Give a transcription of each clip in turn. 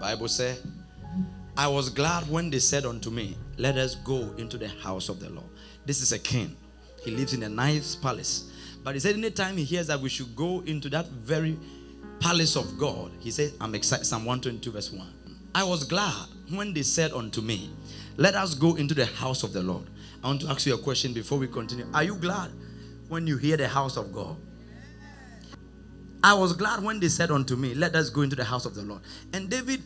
Bible says, I was glad when they said unto me, let us go into the house of the Lord. This is a king. He lives in a nice palace. But he said anytime he hears that we should go into that very palace of God, he said, I'm excited. Psalm 122 verse 1. I was glad when they said unto me, let us go into the house of the Lord. I want to ask you a question before we continue. Are you glad when you hear the house of God? I was glad when they said unto me, let us go into the house of the Lord. And David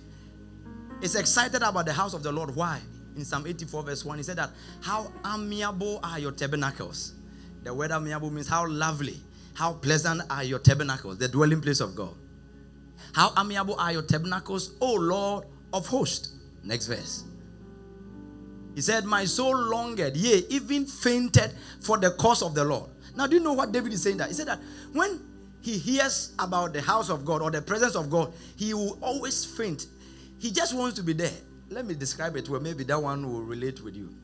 is excited about the house of the Lord. Why? In Psalm 84 verse 1, he said that, how amiable are your tabernacles. The word amiable means how lovely, how pleasant are your tabernacles, the dwelling place of God. How amiable are your tabernacles, O Lord of hosts. Next verse. He said, my soul longed, yea, even fainted for the cause of the Lord. Now, do you know what David is saying that? He said that when he hears about the house of God or the presence of God, he will always faint. He just wants to be there. Let me describe it where maybe that one will relate with you.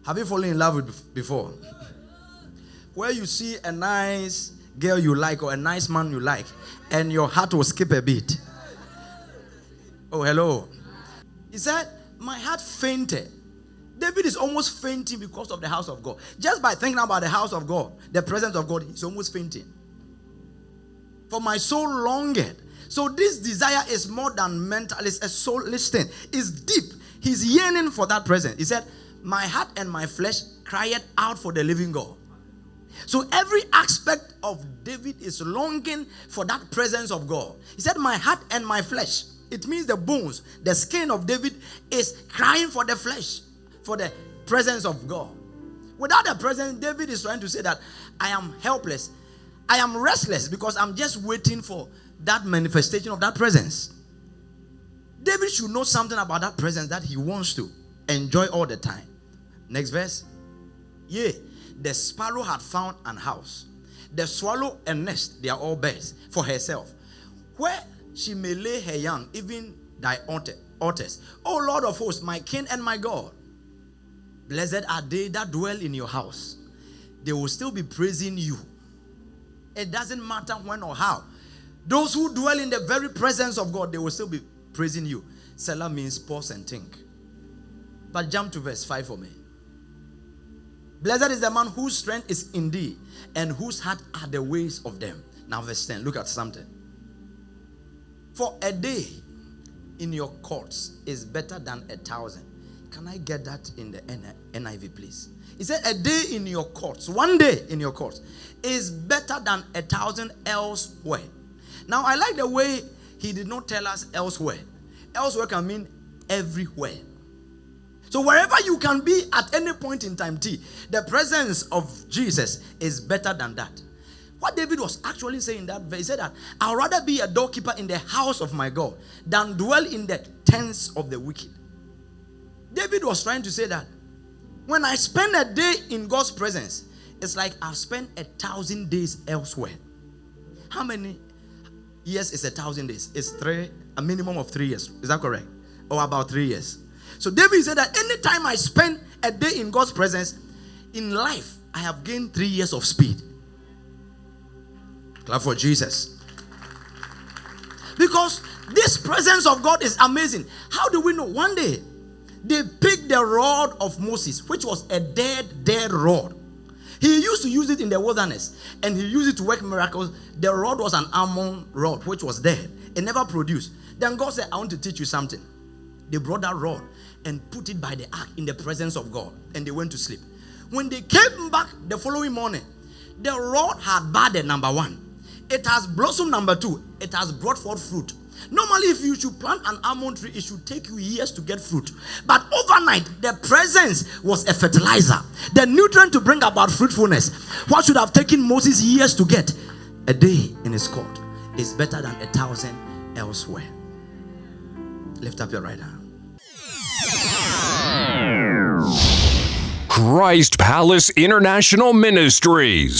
Have you fallen in love with before? Where you see a nice girl you like or a nice man you like, and your heart will skip a beat. Oh, hello. He said, my heart fainted. David is almost fainting because of the house of God. Just by thinking about the house of God, the presence of God, he's almost fainting. For my soul longed. So this desire is more than mental. It's a soulish thing. It's deep. He's yearning for that presence. He said, my heart and my flesh cried out for the living God. So every aspect of David is longing for that presence of God. He said, my heart and my flesh. It means the bones, the skin of David is crying for the flesh, for the presence of God. Without the presence, David is trying to say that I am helpless. I am restless because I'm just waiting for that manifestation of that presence. David should know something about that presence that he wants to enjoy all the time. Next verse. Yea, the sparrow had found an house. The swallow a nest, they are all beds for herself. Where she may lay her young, even thy altars. O Lord of hosts, my King and my God. Blessed are they that dwell in your house. They will still be praising you. It doesn't matter when or how. Those who dwell in the very presence of God, they will still be praising you. Selah means pause and think. But jump to verse 5 for me. Blessed is the man whose strength is in thee, and whose heart are the ways of them. Now verse 10, look at something. For a day in your courts is better than 1,000. Can I get that in the NIV, please? He said a day in your courts, one day in your courts, is better than 1,000 elsewhere. Now I like the way he did not tell us elsewhere. Elsewhere can mean everywhere. So wherever you can be at any point in time, the presence of Jesus is better than that. What David was actually saying that he said that I'd rather be a doorkeeper in the house of my God than dwell in the tents of the wicked. David was trying to say that when I spend a day in God's presence, it's like I've spent 1,000 days elsewhere. How many years is 1,000 days? It's a minimum of 3 years. Is that correct? Or about 3 years. So David said that anytime I spend a day in God's presence, in life, I have gained 3 years of speed. Clap for Jesus. Because this presence of God is amazing. How do we know? One day, they picked the rod of Moses, which was a dead rod. He used to use it in the wilderness, and he used it to work miracles. The rod was an almond rod, which was dead. It never produced. Then God said, I want to teach you something. They brought that rod and put it by the ark in the presence of God, and they went to sleep. When they came back the following morning, the rod had budded, number 1. It has blossomed, number 2. It has brought forth fruit. Normally, if you should plant an almond tree, it should take you years to get fruit. But overnight, the presence was a fertilizer, the nutrient to bring about fruitfulness. What should have taken Moses years to get, a day in his court is better than 1,000 elsewhere. Lift up your right hand. Christ Palace International Ministries.